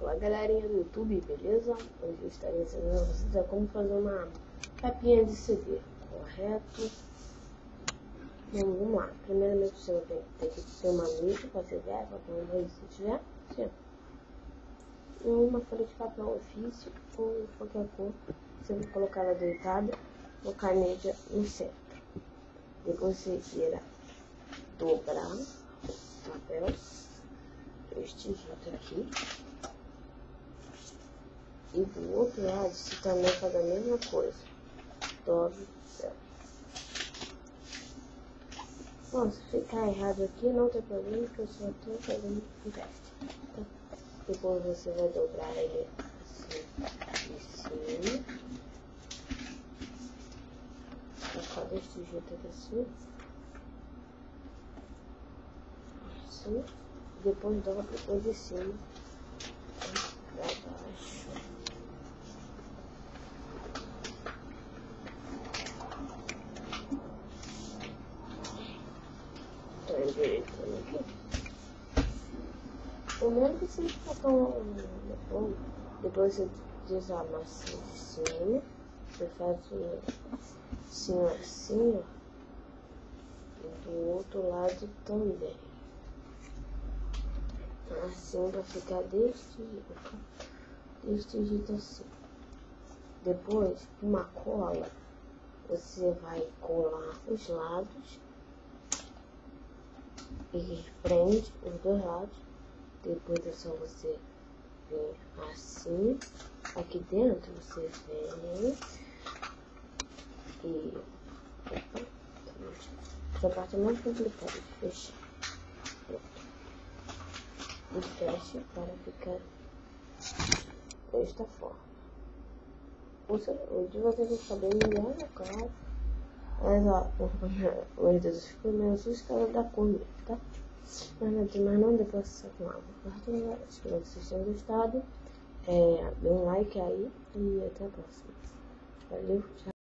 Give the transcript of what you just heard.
Olá galerinha do YouTube, beleza? Hoje eu estarei ensinando a vocês a como fazer uma capinha de CD, correto? Então, vamos lá. Primeiramente você vai ter que ter uma mídia para CD, papel 2 se tiver, sim. E uma folha de papel ofício ou qualquer cor. Você vai colocar ela deitada, colocar a mídia no centro. Depois você tira, dobrar o papel, este jeito aqui. E do outro lado você também faz a mesma coisa. Dobre o céu. Bom, se ficar errado aqui não tem problema, porque eu só estou fazendo um teste. Tá? Depois você vai dobrar ele assim de cima. Colocar desse jeito aqui assim. Assim. Depois dobra depois de cima pra baixo. Tô endireitando aqui. Primeiro que você fica com depois você desamassa de cima. Você faz assim, assim, ó. E do outro lado também. Assim vai ficar deste jeito assim. Depois, com uma cola, você vai colar os lados e prende os dois lados. Depois é só você vir assim. Aqui dentro você vem e... Opa, essa parte é mais complicada de fechar. E fecha para ficar desta forma. O de vocês vai ficar bem melhor, é claro. Mas ó, os dedos ficam meio sujos por causa da cor mesmo, tá? Mas não depois você com água. Espero que vocês tenham gostado. Dê um like aí e até a próxima. Valeu, tchau.